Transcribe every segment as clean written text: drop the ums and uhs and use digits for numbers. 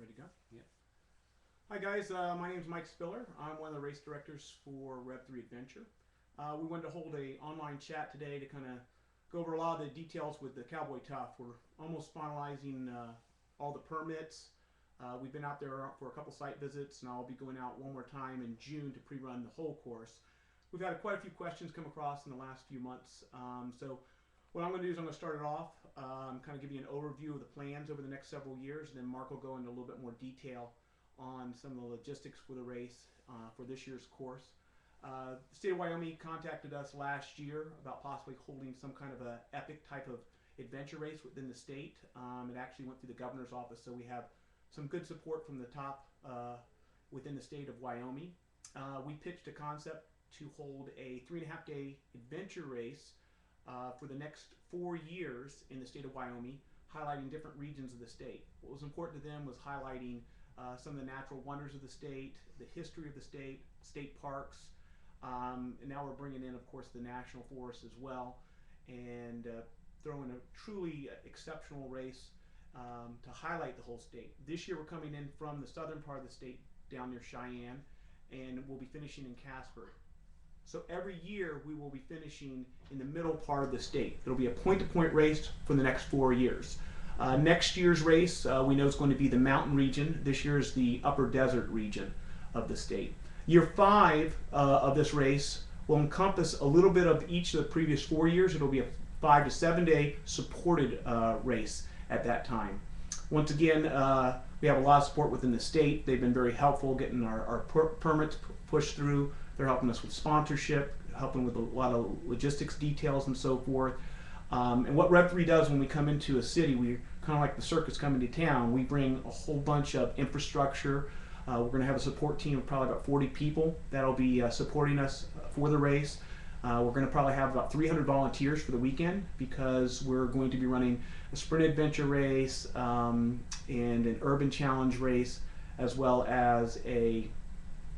Ready to go? Yep. Hi guys, my name is Mike Spiller. I'm one of the race directors for REV3 Adventure. We wanted to hold an online chat today to kind of go over a lot of the details with the Cowboy Tough. We're almost finalizing all the permits. We've been out there for a couple site visits, and I'll be going out one more time in June to pre-run the whole course. We've had quite a few questions come across in the last few months, so what I'm going to do is I'm going to start it off, kind of give you an overview of the plans over the next several years, and then Mark will go into a little bit more detail on some of the logistics for the race for this year's course. The state of Wyoming contacted us last year about possibly holding some kind of an epic type of adventure race within the state. It actually went through the governor's office, so we have some good support from the top within the state of Wyoming. We pitched a concept to hold a 3.5-day adventure race for the next 4 years in the state of Wyoming, highlighting different regions of the state. What was important to them was highlighting some of the natural wonders of the state, the history of the state, state parks, and now we're bringing in, of course, the national forests as well, and throwing a truly exceptional race to highlight the whole state. This year we're coming in from the southern part of the state down near Cheyenne, and we'll be finishing in Casper. So every year we will be finishing in the middle part of the state. It'll be a point-to-point race for the next 4 years. Next year's race we know is going to be the mountain region. This year is the upper desert region of the state. Year 5 of this race will encompass a little bit of each of the previous 4 years. It'll be a 5 to 7 day supported race at that time. Once again, we have a lot of support within the state. They've been very helpful getting our permits pushed through. They're helping us with sponsorship, helping with a lot of logistics details and so forth. And what REV3 does when we come into a city, we're kind of like the circus coming to town. We bring a whole bunch of infrastructure. We're going to have a support team of probably about 40 people that'll be supporting us for the race. We're going to probably have about 300 volunteers for the weekend because we're going to be running a sprint adventure race and an urban challenge race, as well as a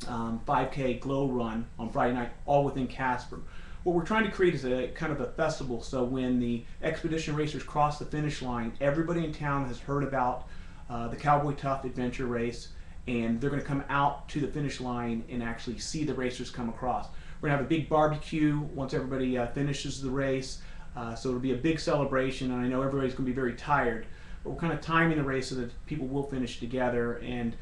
5K glow run on Friday night, all within Casper. What we're trying to create is a kind of a festival, so when the expedition racers cross the finish line, everybody in town has heard about the Cowboy Tough Adventure race, and they're going to come out to the finish line and actually see the racers come across. We're going to have a big barbecue once everybody finishes the race, so it'll be a big celebration, and I know everybody's going to be very tired, but we're kind of timing the race so that people will finish together. And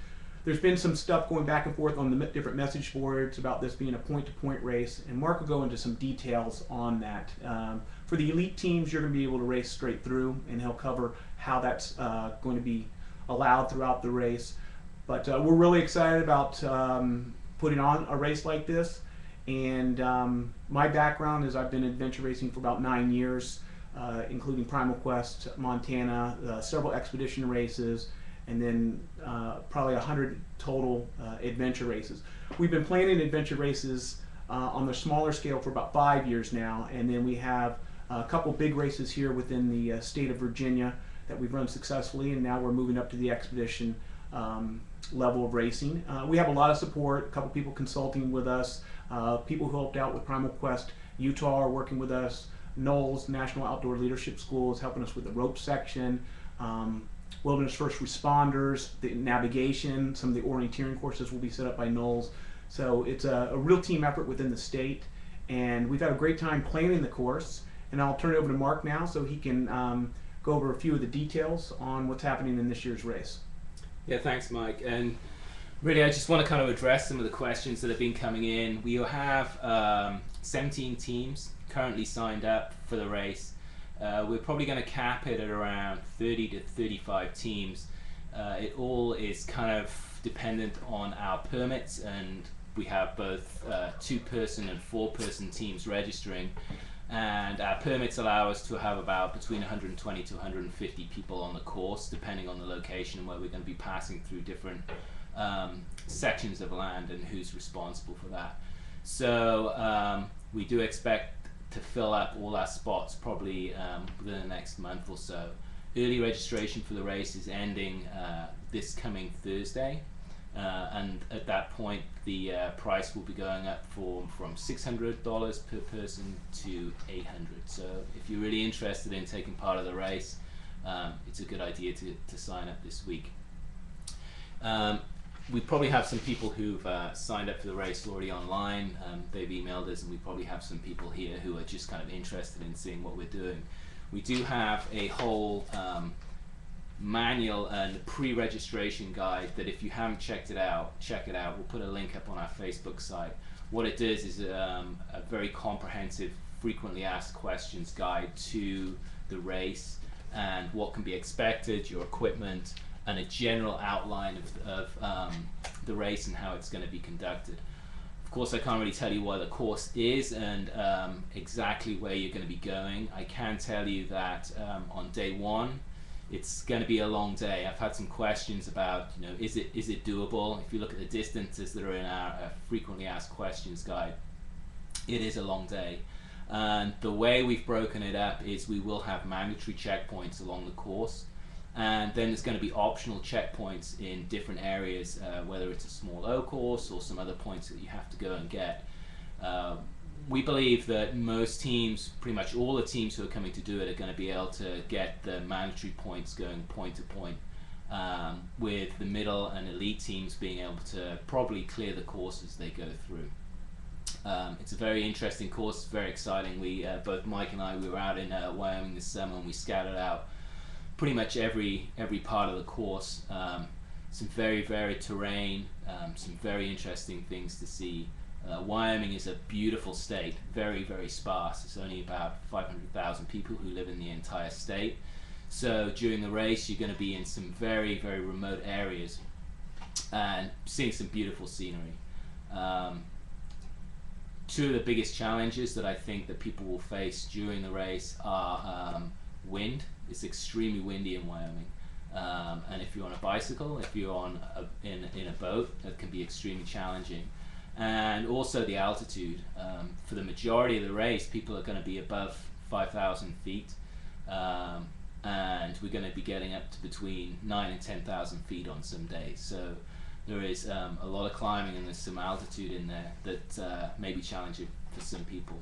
there's been some stuff going back and forth on the different message boards about this being a point-to-point race, and Mark will go into some details on that. For the elite teams, you're going to be able to race straight through, and he'll cover how that's going to be allowed throughout the race. But we're really excited about putting on a race like this. And my background is I've been adventure racing for about 9 years, including Primal Quest, Montana, several expedition races, and then probably 100 total adventure races. We've been planning adventure races on the smaller scale for about 5 years now, and then we have a couple big races here within the state of Virginia that we've run successfully, and now we're moving up to the expedition level of racing. We have a lot of support, a couple people consulting with us, people who helped out with Primal Quest Utah are working with us, Knowles National Outdoor Leadership School is helping us with the rope section, Wilderness First Responders, the navigation, some of the orienteering courses will be set up by Knowles. So it's a real team effort within the state, and we've had a great time planning the course. And I'll turn it over to Mark now so he can go over a few of the details on what's happening in this year's race. Yeah, thanks, Mike. And really, I just want to kind of address some of the questions that have been coming in. We have 17 teams currently signed up for the race. We're probably going to cap it at around 30 to 35 teams. It all is kind of dependent on our permits, and we have both 2-person and 4-person teams registering, and our permits allow us to have about between 120 to 150 people on the course, depending on the location and where we're going to be passing through different sections of land and who's responsible for that. So we do expect to fill up all our spots probably within the next month or so. Early registration for the race is ending this coming Thursday, and at that point the price will be going up from $600 per person to $800. So if you're really interested in taking part of the race, it's a good idea to sign up this week. We probably have some people who've signed up for the race already online. They've emailed us, and we probably have some people here who are just kind of interested in seeing what we're doing. We do have a whole manual and pre-registration guide that if you haven't checked it out, check it out. We'll put a link up on our Facebook site. What it does is a very comprehensive frequently asked questions guide to the race and what can be expected, your equipment, and a general outline of the race and how it's going to be conducted. Of course, I can't really tell you what the course is and exactly where you're going to be going. I can tell you that on day one, it's going to be a long day. I've had some questions about, is it doable? If you look at the distances that are in our frequently asked questions guide, it is a long day. And the way we've broken it up is we will have mandatory checkpoints along the course, and then there's going to be optional checkpoints in different areas, whether it's a small O course or some other points that you have to go and get. We believe that most teams, pretty much all the teams who are coming to do it, are going to be able to get the mandatory points going point to point, with the middle and elite teams being able to probably clear the course as they go through. It's a very interesting course, it's very exciting. We both Mike and I, we were out in Wyoming this summer, and we scouted out pretty much every part of the course. Some very varied terrain, some very interesting things to see. Wyoming is a beautiful state, very, very sparse. It's only about 500,000 people who live in the entire state. So during the race, you're going to be in some very, very remote areas and seeing some beautiful scenery. Two of the biggest challenges that I think that people will face during the race are wind. It's extremely windy in Wyoming. And if you're on a bicycle, if you're on in a boat, that can be extremely challenging. And also the altitude. For the majority of the race, people are going to be above 5,000 feet, and we're going to be getting up to between 9,000 and 10,000 feet on some days. So there is a lot of climbing, and there's some altitude in there that may be challenging for some people.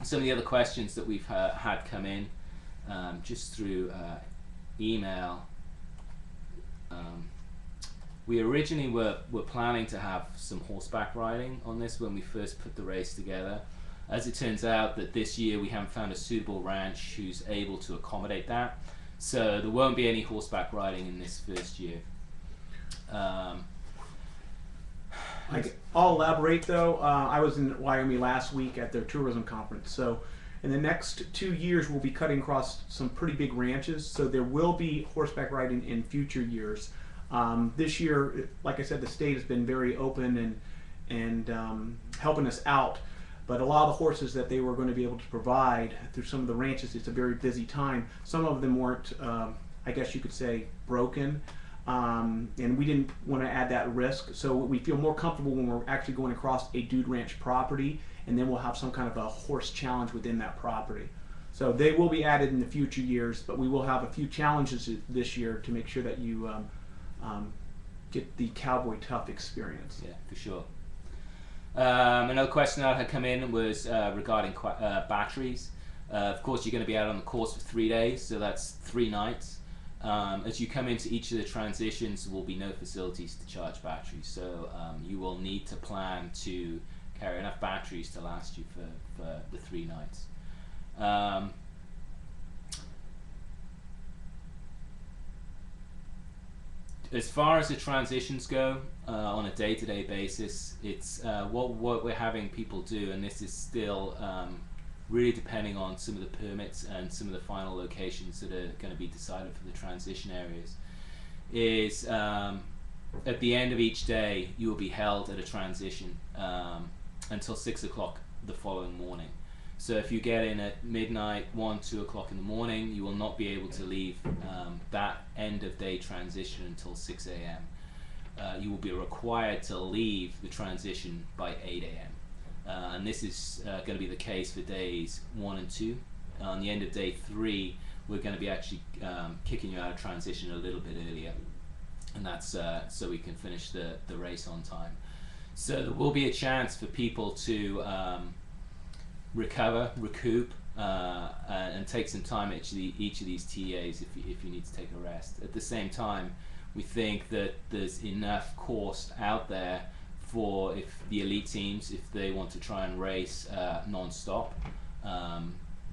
Some of the other questions that we've had come in just through email. We originally were planning to have some horseback riding on this when we first put the race together. As it turns out that this year we haven't found a suitable ranch who's able to accommodate that. So there won't be any horseback riding in this first year. I'll elaborate though. I was in Wyoming last week at their tourism conference. So in the next 2 years, we'll be cutting across some pretty big ranches. So there will be horseback riding in future years. This year, like I said, the state has been very open and helping us out. But a lot of the horses that they were going to be able to provide through some of the ranches, it's a very busy time. Some of them weren't, I guess you could say, broken. And we didn't want to add that risk. So we feel more comfortable when we're actually going across a dude ranch property, and then we'll have some kind of a horse challenge within that property. So they will be added in the future years, but we will have a few challenges this year to make sure that you get the Cowboy Tough experience. Yeah, for sure. Another question that had come in was regarding batteries. Of course, you're going to be out on the course for 3 days, so that's 3 nights. As you come into each of the transitions, there will be no facilities to charge batteries, so you will need to plan to carry enough batteries to last you for the 3 nights. As far as the transitions go, on a day-to-day basis, it's what we're having people do, and this is still really depending on some of the permits and some of the final locations that are going to be decided for the transition areas, is at the end of each day you will be held at a transition until 6 o'clock the following morning. So if you get in at midnight, 1, 2 o'clock in the morning, you will not be able to leave that end of day transition until 6 a.m. You will be required to leave the transition by 8 a.m. And this is going to be the case for days 1 and 2. On the end of day 3, we're going to be actually kicking you out of transition a little bit earlier, and that's so we can finish the race on time. So there will be a chance for people to recoup, and take some time at each of these TAs if you need to take a rest. At the same time, we think that there's enough course out there for if the elite teams, if they want to try and race non-stop,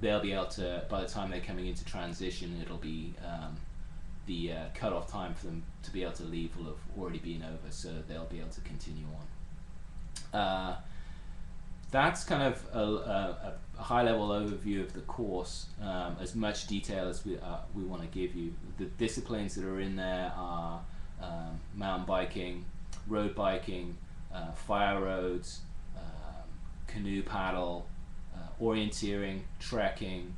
they'll be able to, by the time they're coming into transition, it'll be the cut-off time for them to be able to leave will have already been over, so they'll be able to continue on. That's kind of a high-level overview of the course, as much detail as we want to give you. The disciplines that are in there are mountain biking, road biking, fire roads, canoe paddle, orienteering, trekking.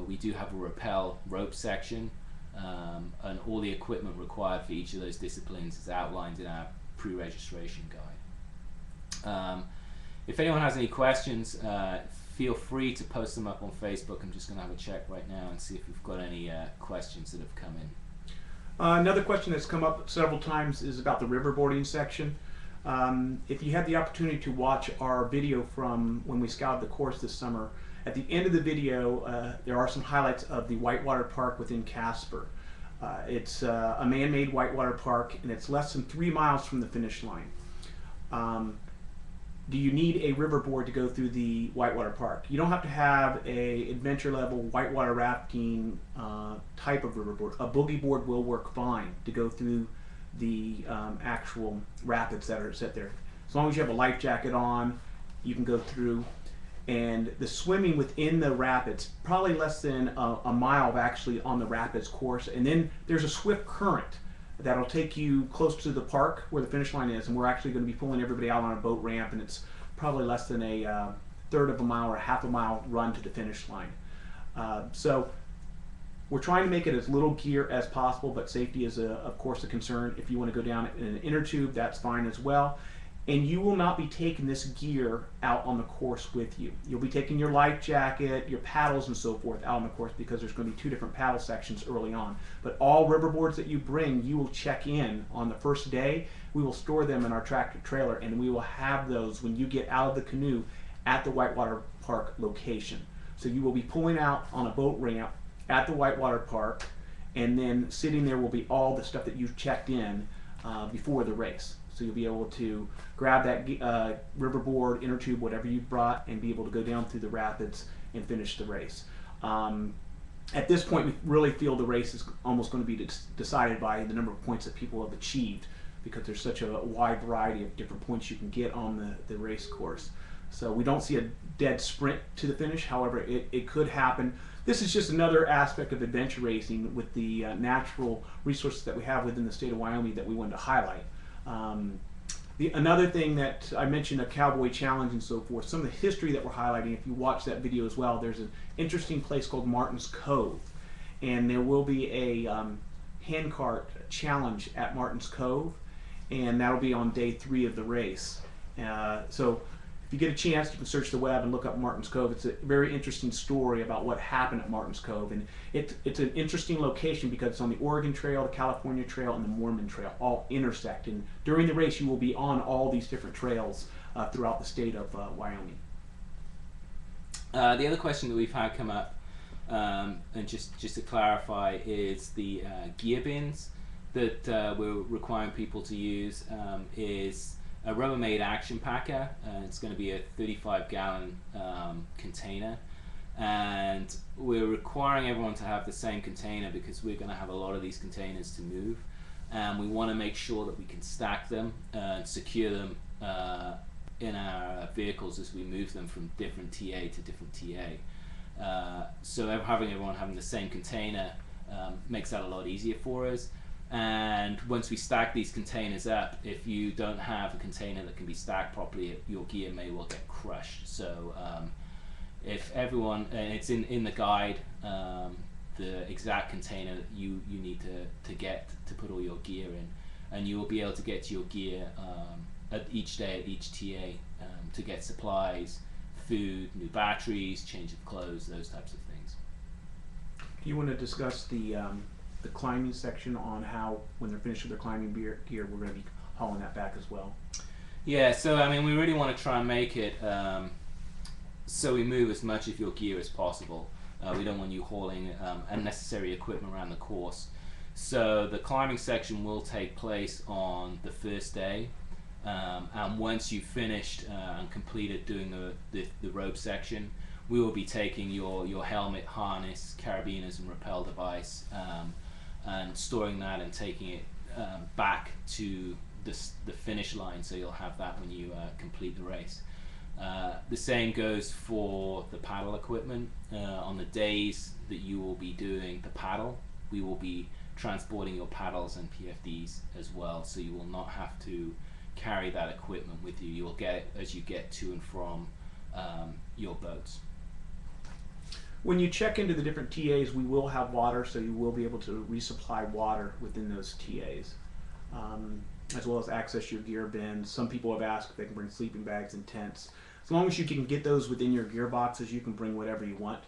We do have a rappel rope section, and all the equipment required for each of those disciplines is outlined in our pre-registration guide. If anyone has any questions, feel free to post them up on Facebook. I'm just going to have a check right now and see if we've got any questions that have come in. Another question that's come up several times is about the riverboarding section. If you had the opportunity to watch our video from when we scouted the course this summer, at the end of the video there are some highlights of the whitewater park within Casper. It's a man-made whitewater park, and it's less than 3 miles from the finish line. Do you need a riverboard to go through the whitewater park? You don't have to have a adventure level whitewater rafting type of riverboard. A boogie board will work fine to go through the actual rapids that are set there. As long as you have a life jacket on, you can go through. And the swimming within the rapids, probably less than a mile actually on the rapids course, and then there's a swift current that'll take you close to the park where the finish line is, and we're actually going to be pulling everybody out on a boat ramp, and it's probably less than a third of a mile or a half a mile run to the finish line. So we're trying to make it as little gear as possible, but safety is of course a concern. If you want to go down in an inner tube, that's fine as well. And you will not be taking this gear out on the course with you. You'll be taking your life jacket, your paddles and so forth out on the course, because there's going to be 2 different paddle sections early on. But all riverboards that you bring, you will check in on the first day. We will store them in our tractor trailer, and we will have those when you get out of the canoe at the whitewater park location. So you will be pulling out on a boat ramp at the whitewater park, and then sitting there will be all the stuff that you've checked in before the race. So you'll be able to grab that riverboard, inner tube, whatever you brought, and be able to go down through the rapids and finish the race. At this point, we really feel the race is almost going to be decided by the number of points that people have achieved, because there's such a wide variety of different points you can get on the race course. So we don't see a dead sprint to the finish. However, it could happen. This is just another aspect of adventure racing with the natural resources that we have within the state of Wyoming that we wanted to highlight. Another thing that I mentioned, a Cowboy Challenge and so forth, some of the history that we're highlighting, if you watch that video as well, there's an interesting place called Martin's Cove, and there will be a handcart challenge at Martin's Cove, and that'll be on day 3 of the race. So if you get a chance, you can search the web and look up Martin's Cove. It's a very interesting story about what happened at Martin's Cove, and it's an interesting location because it's on the Oregon Trail, the California Trail, and the Mormon Trail all intersect, and during the race you will be on all these different trails throughout the state of Wyoming. The other question that we've had come up, and just to clarify, is the gear bins that we're requiring people to use is a Rubbermaid action packer. It's going to be a 35-gallon container, and we're requiring everyone to have the same container because we're going to have a lot of these containers to move, and we want to make sure that we can stack them and secure them in our vehicles as we move them from different TA to different TA. So having everyone having the same container makes that a lot easier for us. And once we stack these containers up, if you don't have a container that can be stacked properly, your gear may well get crushed. So if everyone, and it's in the guide, the exact container that you need to get to put all your gear in, and you will be able to get to your gear at each day at each TA to get supplies, food, new batteries, change of clothes, those types of things. Do you want to discuss the climbing section on how, when they're finished with their climbing gear, we're going to be hauling that back as well? Yeah, so I mean, we really want to try and make it so we move as much of your gear as possible. We don't want you hauling unnecessary equipment around the course. So the climbing section will take place on the first day, and once you've finished and completed doing the rope section, we will be taking your helmet, harness, carabiners, and rappel device, and storing that and taking it back to the finish line, so you'll have that when you complete the race. The same goes for the paddle equipment. On the days that you will be doing the paddle, we will be transporting your paddles and PFDs as well, so you will not have to carry that equipment with you. You'll get it as you get to and from your boats. When you check into the different TAs, we will have water, so you will be able to resupply water within those TAs, as well as access your gear bins. Some people have asked if they can bring sleeping bags and tents. As long as you can get those within your gear boxes, you can bring whatever you want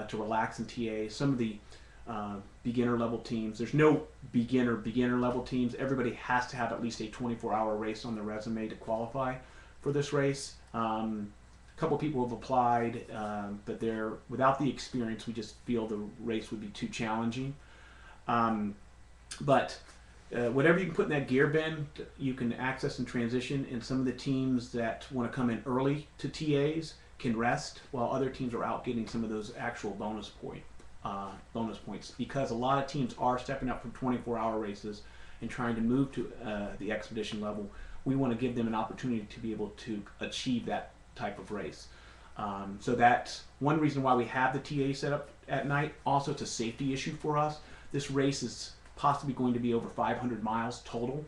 to relax in TA. Some of the beginner level teams, there's no beginner level teams. Everybody has to have at least a 24-hour race on their resume to qualify for this race. A couple people have applied, but they're without the experience. We just feel the race would be too challenging. But whatever you can put in that gear bin, you can access and transition. And some of the teams that want to come in early to TAs can rest, while other teams are out getting some of those actual bonus points. Because a lot of teams are stepping up from 24-hour races and trying to move to the expedition level. We want to give them an opportunity to be able to achieve that type of race. So that's one reason why we have the TA set up at night. Also, it's a safety issue for us. This race is possibly going to be over 500 miles total.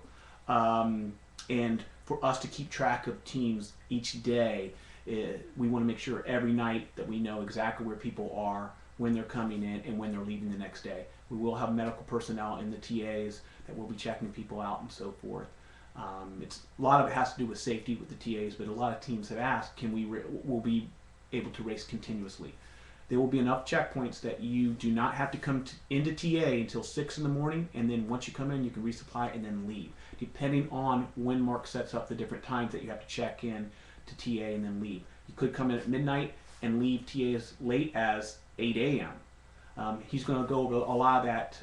And for us to keep track of teams each day, we want to make sure every night that we know exactly where people are, when they're coming in, and when they're leaving the next day. We will have medical personnel in the TAs that will be checking people out and so forth. A lot of it has to do with safety with the TAs, but a lot of teams have asked, will be able to race continuously. There will be enough checkpoints that you do not have to come into TA until 6 in the morning, and then once you come in, you can resupply and then leave, depending on when Mark sets up the different times that you have to check in to TA and then leave. You could come in at midnight and leave TA as late as 8 a.m. He's going to go over a lot of that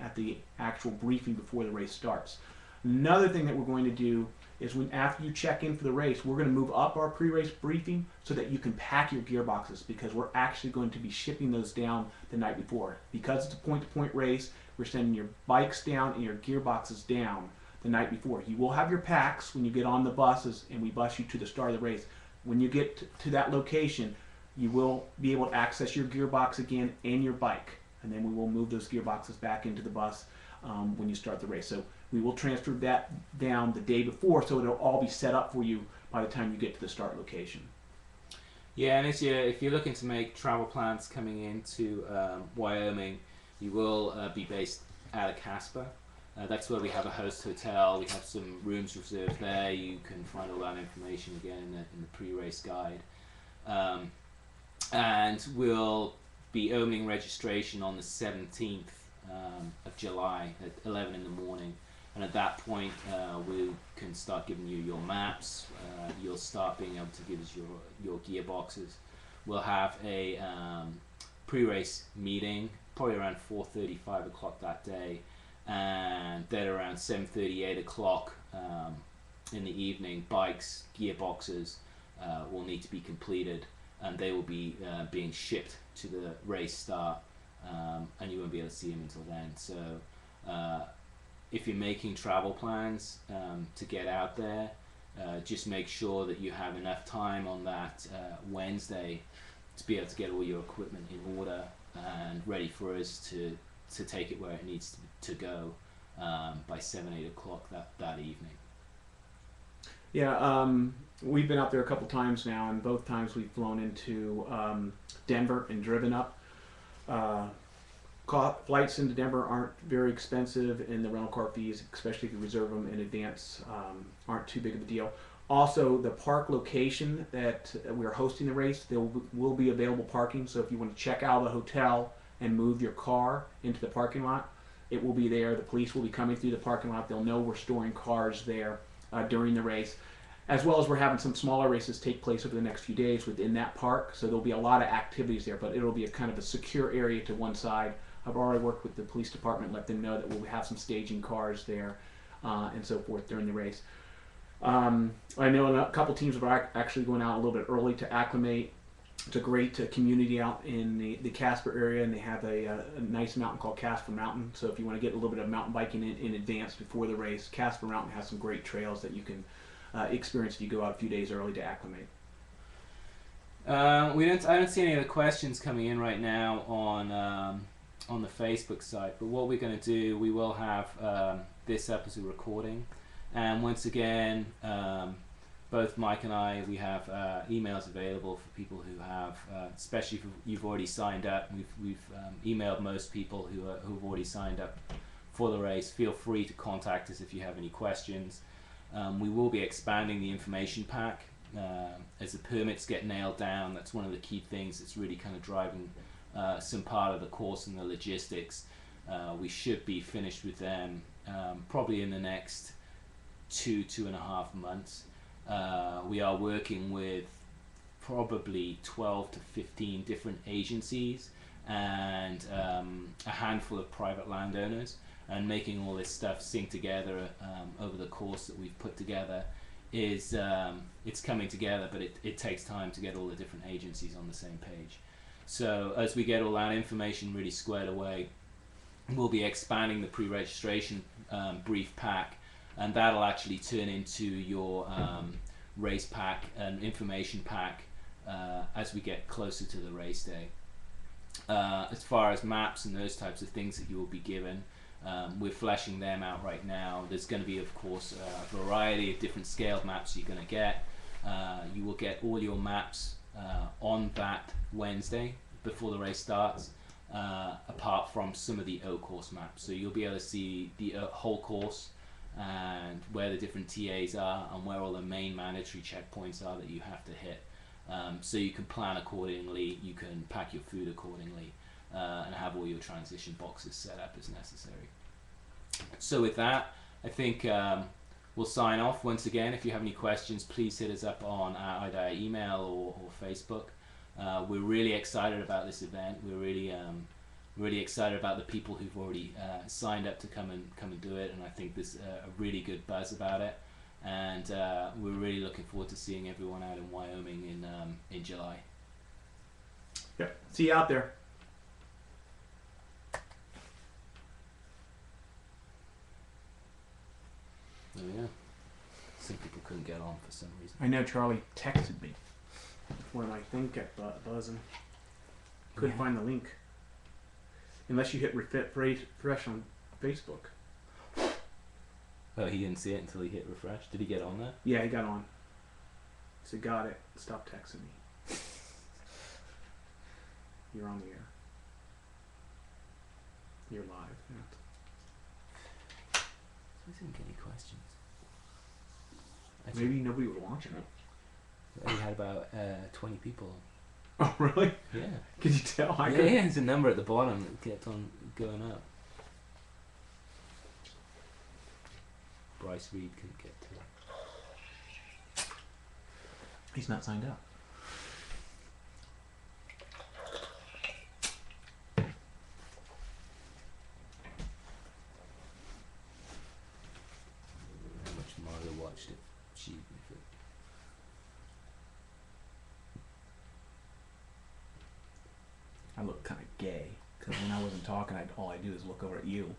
at the actual briefing before the race starts. Another thing that we're going to do is after you check in for the race, we're going to move up our pre-race briefing so that you can pack your gearboxes, because we're actually going to be shipping those down the night before. Because it's a point-to-point race, we're sending your bikes down and your gearboxes down the night before. You will have your packs when you get on the buses and we bus you to the start of the race. When you get to that location, you will be able to access your gearbox again and your bike, and then we will move those gearboxes back into the bus when you start the race. So we will transfer that down the day before, so it'll all be set up for you by the time you get to the start location. Yeah, and if you're looking to make travel plans coming into Wyoming, you will be based out of Casper. That's where we have a host hotel. We have some rooms reserved there. You can find all that information again in the pre-race guide. And we'll be opening registration on the 17th of July at 11 in the morning. And at that point, we can start giving you your maps. You'll start being able to give us your gearboxes. We'll have a pre-race meeting, probably around 4:30, 5 o'clock that day. And then around 7:30, 8 o'clock in the evening, bikes, gearboxes will need to be completed, and they will be being shipped to the race start, and you won't be able to see them until then. So if you're making travel plans to get out there, just make sure that you have enough time on that Wednesday to be able to get all your equipment in order and ready for us to take it where it needs to go by 7, 8 o'clock that evening. Yeah, we've been out there a couple times now, and both times we've flown into Denver and driven up. Flights into Denver aren't very expensive, and the rental car fees, especially if you reserve them in advance, aren't too big of a deal. Also, the park location that we're hosting the race, there will be available parking, so if you want to check out of the hotel and move your car into the parking lot, it will be there. The police will be coming through the parking lot. They'll know we're storing cars there during the race, as well as we're having some smaller races take place over the next few days within that park, so there'll be a lot of activities there, but it'll be a kind of a secure area to one side I've already worked with the police department, let them know that we'll have some staging cars there and so forth during the race. I know a couple teams are actually going out a little bit early to acclimate. It's a great community out in the Casper area, and they have a nice mountain called Casper Mountain. So if you want to get a little bit of mountain biking in advance before the race, Casper Mountain has some great trails that you can experience if you go out a few days early to acclimate. I don't see any other questions coming in right now on the Facebook site. But what we're going to do, we will have this episode recording, and once again, both Mike and I, we have emails available for people who have, especially if you've already signed up. We've emailed most people who've already signed up for the race. Feel free to contact us if you have any questions. We will be expanding the information pack as the permits get nailed down. That's one of the key things that's really kind of driving some part of the course and the logistics. We should be finished with them probably in the next 2.5 months. We are working with probably 12 to 15 different agencies and a handful of private landowners, and making all this stuff sync together over the course that we've put together is it's coming together, but it takes time to get all the different agencies on the same page. So as we get all that information really squared away, we'll be expanding the pre-registration brief pack, and that'll actually turn into your race pack and information pack as we get closer to the race day. As far as maps and those types of things that you will be given, we're fleshing them out right now. There's going to be, of course, a variety of different scaled maps you're going to get. You will get all your maps on that Wednesday before the race starts, apart from some of the O-course maps. So you'll be able to see the whole course and where the different TAs are and where all the main mandatory checkpoints are that you have to hit. So you can plan accordingly, you can pack your food accordingly, and have all your transition boxes set up as necessary. So with that, I think we'll sign off. Once again, if you have any questions, please hit us up on either email or Facebook. We're really excited about this event. We're really excited about the people who've already signed up to come and do it, and I think there's a really good buzz about it, and we're really looking forward to seeing everyone out in Wyoming in July. Yeah, see you out there. Oh yeah, some people couldn't get on for some reason. I know Charlie texted me when my thing kept buzzing. Couldn't find the link. Unless you hit refresh on Facebook. Oh, he didn't see it until he hit refresh. Did he get on there? Yeah, he got on. He said, got it. Stop texting me. You're on the air. You're live. Yeah. I didn't get any questions. Maybe nobody was watching it. We had about 20 people. Oh, really? Yeah. Could you tell? Yeah, there's a number at the bottom that kept on going up. Bryce Reed couldn't get to it. He's not signed up. How much Marla watched it? She. I look kind of gay because when I wasn't talking, all I do is look over at you.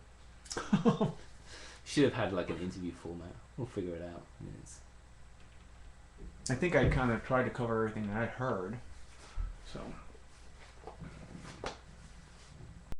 Should have had like an interview format. We'll figure it out. I mean, I think I kind of tried to cover everything that I heard. So.